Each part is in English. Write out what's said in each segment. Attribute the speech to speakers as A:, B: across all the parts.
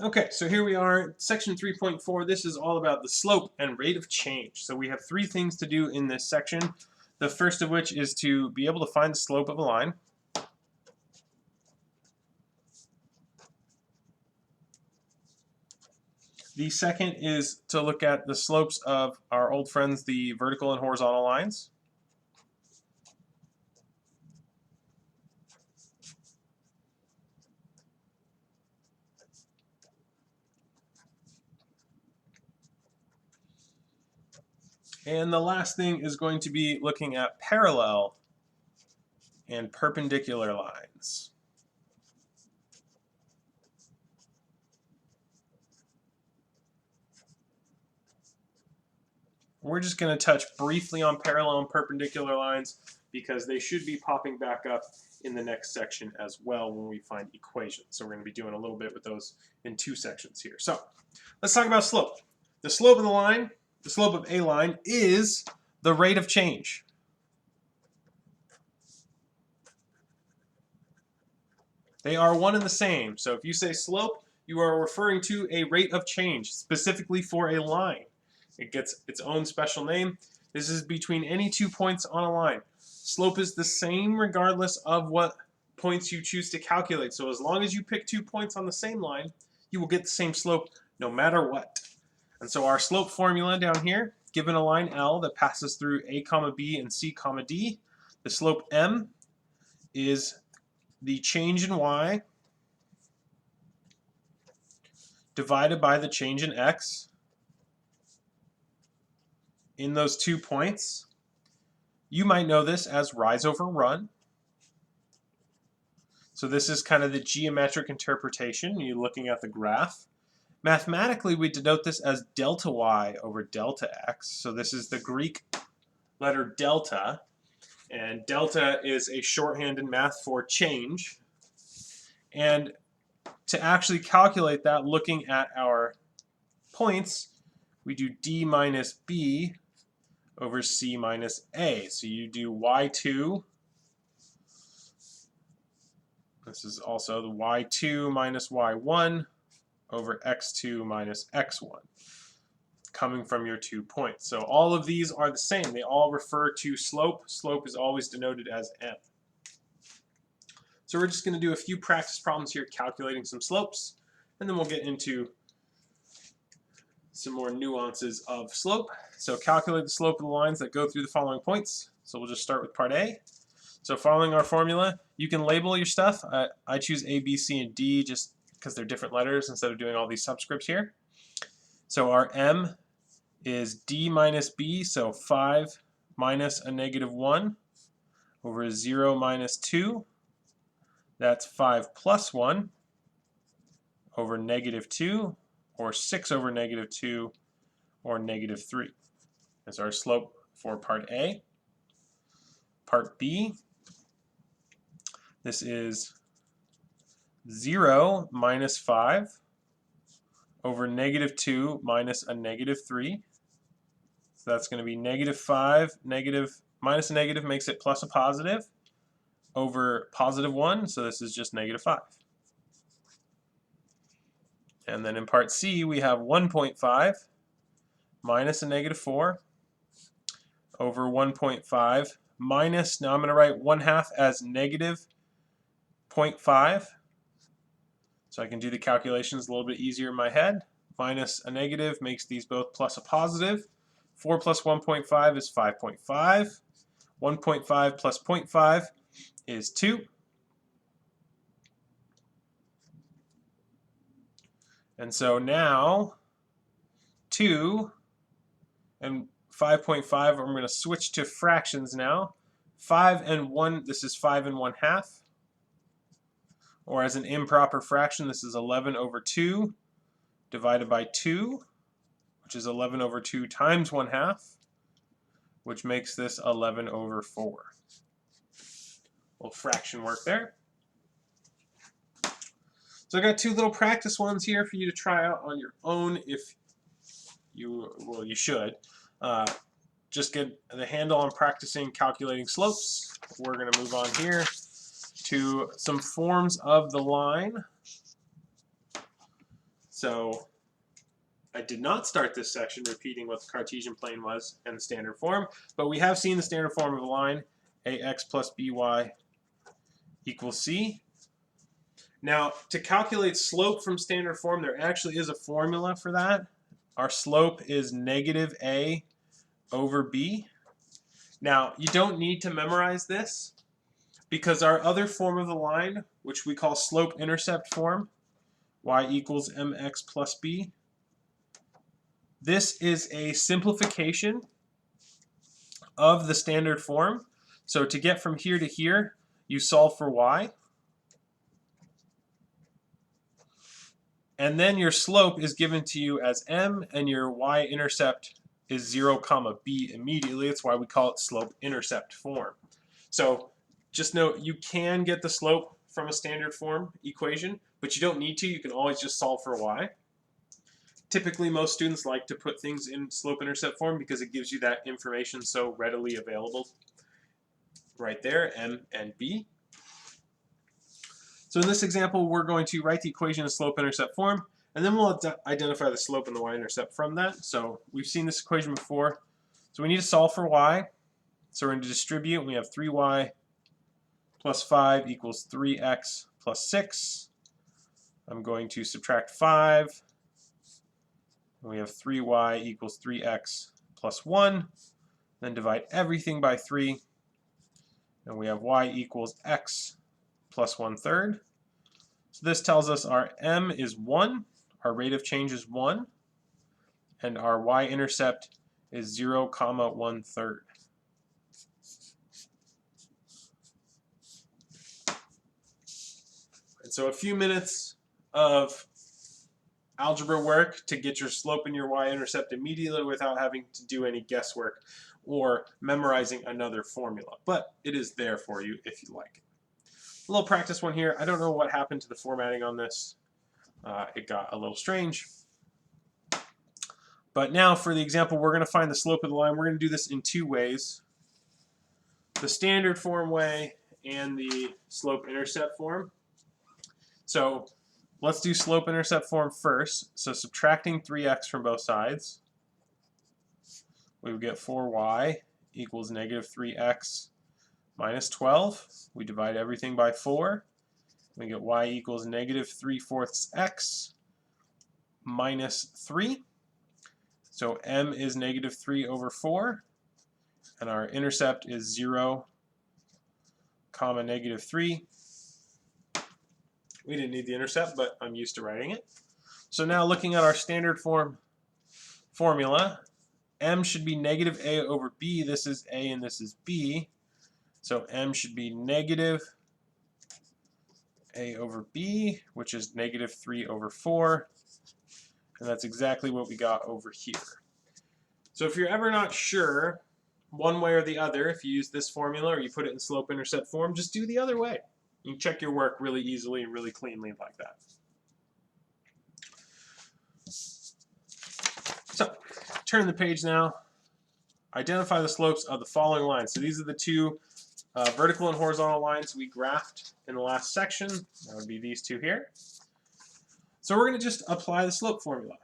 A: Okay, so here we are, section 3.4. This is all about the slope and rate of change. So we have three things to do in this section. The first of which is to be able to find the slope of a line. The second is to look at the slopes of our old friends, the vertical and horizontal lines. And the last thing is going to be looking at parallel and perpendicular lines. We're just going to touch briefly on parallel and perpendicular lines because they should be popping back up in the next section as well when we find equations. So we're going to be doing a little bit with those in two sections here. So let's talk about slope. The slope of the line, the slope of a line, is the rate of change. They are one and the same. So if you say slope, you are referring to a rate of change, specifically for a line. It gets its own special name. This is between any 2 points on a line. Slope is the same regardless of what points you choose to calculate. So as long as you pick 2 points on the same line, you will get the same slope no matter what. And so our slope formula down here, given a line L that passes through A comma B and C comma D, the slope M is the change in Y divided by the change in X in those 2 points. You might know this as rise over run. So this is kind of the geometric interpretation. You're looking at the graph. Mathematically, we denote this as delta y over delta x. So this is the Greek letter delta. And delta is a shorthand in math for change. And to actually calculate that, looking at our points, we do d minus b over c minus a. So you do y2. This is also the y2 minus y1 over x2 minus x1, coming from your 2 points. So all of these are the same. They all refer to slope. Slope is always denoted as m. So we're just going to do a few practice problems here calculating some slopes, and then we'll get into some more nuances of slope. So calculate the slope of the lines that go through the following points. So we'll just start with part A. So following our formula, you can label your stuff. I choose A, B, C, and D just because they're different letters instead of doing all these subscripts here. So our M is D minus B, so 5 minus a negative 1 over 0 minus 2. That's 5 plus 1 over negative 2, or 6 over negative 2, or negative 3. That's our slope for part A. Part B, this is 0 minus 5 over negative 2 minus a negative 3. So that's going to be negative 5, minus a negative makes it plus a positive, over positive 1, so this is just negative 5. And then in part C, we have 1.5 minus a negative 4 over 1.5 minus, now I'm going to write 1/2 as negative 0.5. So I can do the calculations a little bit easier in my head. Minus a negative makes these both plus a positive. 4 plus 1.5 is 5.5. 1.5 plus 0.5 is 2. And so now 2 and 5.5, I'm going to switch to fractions now. 5 and 1, this is 5 and 1/2. Or as an improper fraction, this is 11 over 2 divided by 2, which is 11 over 2 times 1/2, which makes this 11 over 4. Little fraction work there. So I got 2 little practice ones here for you to try out on your own if you, well, you should. Just get the handle on practicing calculating slopes. We're going to move on here to some forms of the line. So I did not start this section repeating what the Cartesian plane was and the standard form, but we have seen the standard form of a line, ax plus by equals c. Now, to calculate slope from standard form, there actually is a formula for that. Our slope is negative a over b. Now, you don't need to memorize this because our other form of the line, which we call slope-intercept form, y equals mx plus b, this is a simplification of the standard form. So to get from here to here, you solve for y. And then your slope is given to you as m, and your y-intercept is 0, comma b immediately. That's why we call it slope-intercept form. So just note, you can get the slope from a standard form equation, but you don't need to. You can always just solve for y. Typically, most students like to put things in slope-intercept form because it gives you that information so readily available right there, m and b. So in this example, we're going to write the equation in slope-intercept form, and then we'll identify the slope and the y-intercept from that. So we've seen this equation before. So we need to solve for y. So we're going to distribute. We have 3y plus 5 equals 3x plus 6. I'm going to subtract 5. We have 3y equals 3x plus 1. Then divide everything by 3. And we have y equals x plus 1/3. So this tells us our m is 1, our rate of change is 1, and our y-intercept is 0, comma 1/3. And so a few minutes of algebra work to get your slope and your y-intercept immediately without having to do any guesswork or memorizing another formula. But it is there for you if you like it. A little practice one here. I don't know what happened to the formatting on this. It got a little strange. But now for the example, we're going to find the slope of the line. We're going to do this in two ways. The standard form way and the slope-intercept form. So let's do slope-intercept form first. So subtracting 3x from both sides, we would get 4y equals negative 3x minus 12. We divide everything by 4. We get y equals negative 3/4 x minus 3. So m is negative 3 over 4. And our intercept is 0, comma negative 3. We didn't need the intercept, but I'm used to writing it. So now looking at our standard form formula, m should be negative a over b. This is a and this is b. So m should be negative a over b, which is negative 3 over 4. And that's exactly what we got over here. So if you're ever not sure one way or the other, if you use this formula or you put it in slope-intercept form, just do the other way. You can check your work really easily and really cleanly like that. So, turn the page now. Identify the slopes of the following lines. So these are the two vertical and horizontal lines we graphed in the last section. That would be these two here. So we're going to just apply the slope formula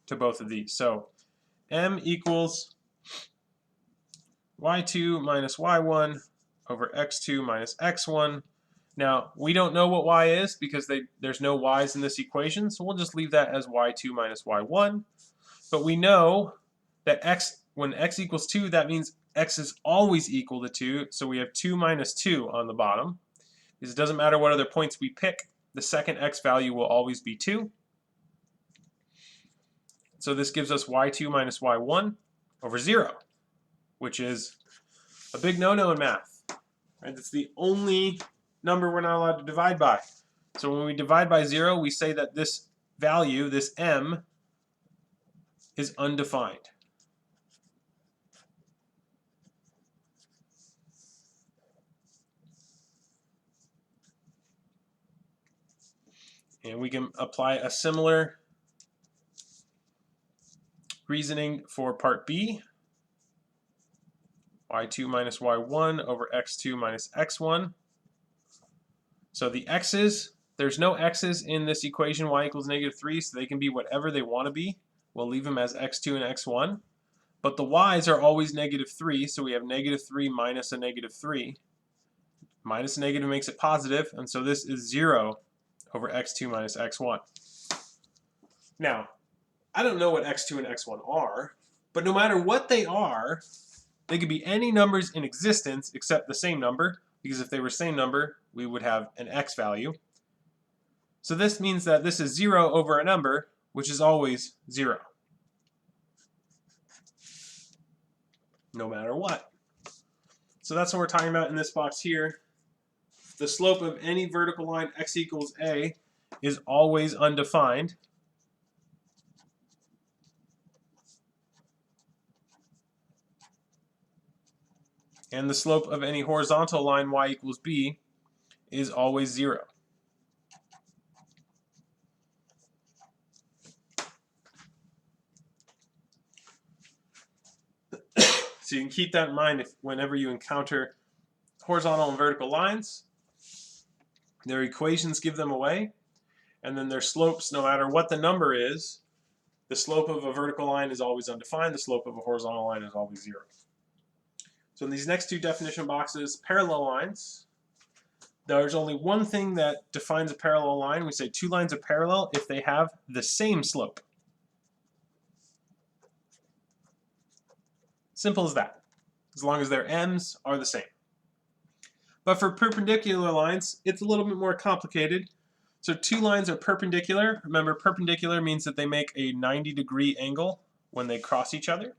A: to both of these. So m equals y2 minus y1 over x2 minus x1. Now, we don't know what y is because there's no y's in this equation, so we'll just leave that as y2 minus y1. But we know that when x equals 2, that means x is always equal to 2, so we have 2 minus 2 on the bottom. Because it doesn't matter what other points we pick, the second x value will always be 2. So this gives us y2 minus y1 over 0, which is a big no-no in math. Right? That's the only number we're not allowed to divide by. So when we divide by 0, we say that this value, this m, is undefined. And we can apply a similar reasoning for part B. y2 minus y1 over x2 minus x1. So the x's, There's no x's in this equation y equals -3, so they can be whatever they want to be. We'll leave them as x2 and x1. But the y's are always -3, so we have -3 minus a -3. Minus a negative makes it positive, and so this is 0 over x2 minus x1. Now, I don't know what x2 and x1 are, but no matter what they are, they could be any numbers in existence except the same number, because if they were same number, we would have an x value. So this means that this is 0 over a number, which is always 0. No matter what. So that's what we're talking about in this box here. The slope of any vertical line x equals a is always undefined. And the slope of any horizontal line y equals b is always 0. So you can keep that in mind whenever you encounter horizontal and vertical lines. Their equations give them away, and then their slopes, no matter what the number is, the slope of a vertical line is always undefined, the slope of a horizontal line is always 0. So in these next two definition boxes, parallel lines, there's only one thing that defines a parallel line. We say two lines are parallel if they have the same slope. Simple as that, as long as their m's are the same. But for perpendicular lines, it's a little bit more complicated. So two lines are perpendicular. Remember, perpendicular means that they make a 90-degree angle when they cross each other.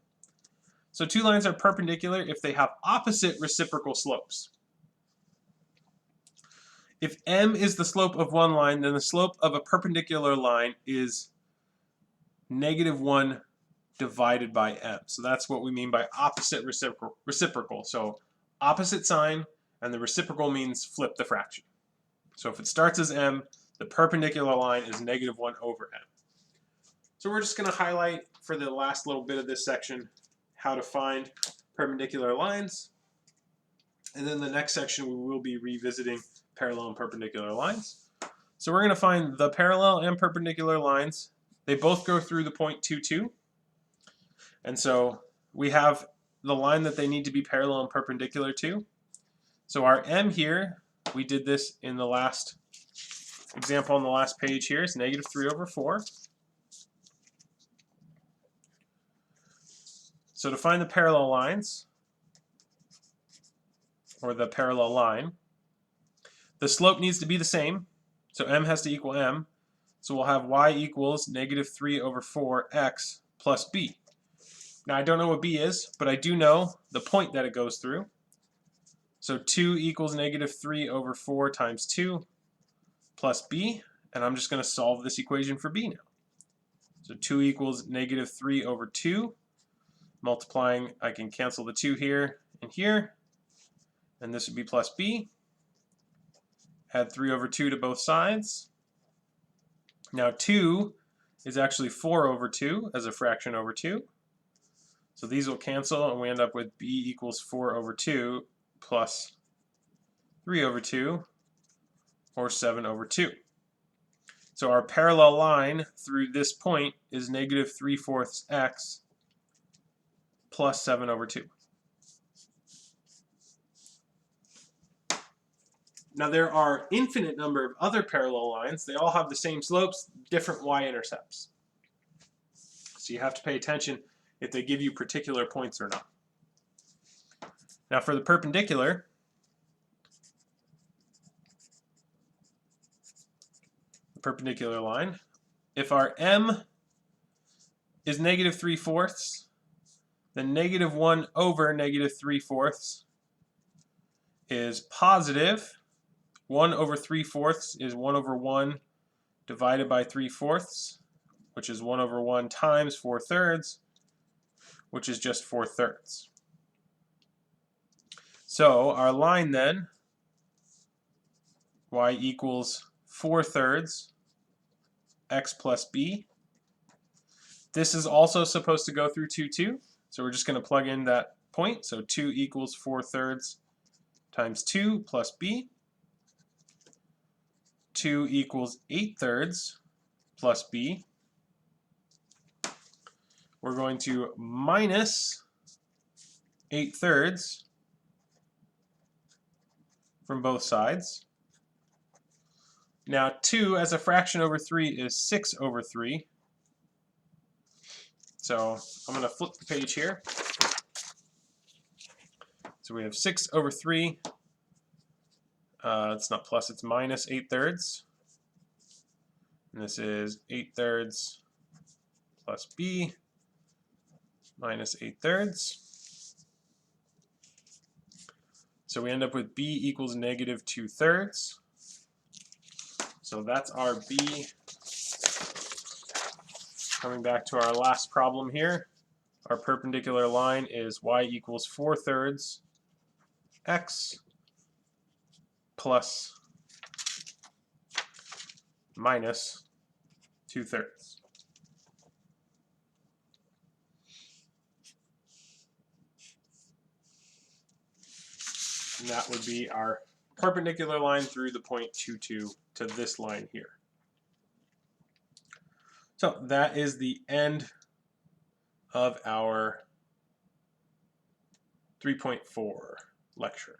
A: So two lines are perpendicular if they have opposite reciprocal slopes. If m is the slope of one line, then the slope of a perpendicular line is -1 divided by m. So that's what we mean by opposite reciprocal. So opposite sign, and the reciprocal means flip the fraction. So if it starts as m, the perpendicular line is -1 over m. So we're just going to highlight for the last little bit of this section how to find perpendicular lines. And then the next section we will be revisiting parallel and perpendicular lines. So we're going to find the parallel and perpendicular lines. They both go through the point 2, 2. And so we have the line that they need to be parallel and perpendicular to. So our m here, we did this in the last example on the last page here, is -3 over 4. So to find the parallel lines, or the parallel line, the slope needs to be the same. So m has to equal m. So we'll have y equals -3 over 4x plus b. Now I don't know what b is, but I do know the point that it goes through. So 2 equals -3 over 4 times 2 plus b, and I'm just going to solve this equation for b now. So 2 equals -3 over 2. Multiplying, I can cancel the 2 here and here, and this would be plus b. Add 3 over 2 to both sides. Now 2 is actually 4 over 2 as a fraction over 2. So these will cancel, and we end up with b equals 4 over 2 plus 3 over 2, or 7 over 2. So our parallel line through this point is -3/4 x plus 7 over 2. Now there are infinite number of other parallel lines. They all have the same slopes, different y-intercepts. So you have to pay attention if they give you particular points or not. Now for the perpendicular, line, if our m is -3/4, then -1 over -3/4 is positive. 1 over 3/4 is 1 over 1 divided by 3/4, which is 1 over 1 times 4/3, which is just 4/3. So our line then, y equals 4/3 x plus b. This is also supposed to go through 2, 2. So we're just going to plug in that point. So 2 equals 4/3 times 2 plus b. 2 equals 8/3 plus b. We're going to minus 8/3 from both sides. Now 2 as a fraction over 3 is 6/3. So I'm going to flip the page here. So we have 6/3. It's not plus, it's minus 8/3. And this is 8/3 plus b minus 8/3. So we end up with b equals negative 2/3. So that's our b. Coming back to our last problem here, our perpendicular line is y equals 4/3 x plus minus 2/3. And that would be our perpendicular line through the point 2, 2 to this line here. So that is the end of our 3.4 lecture.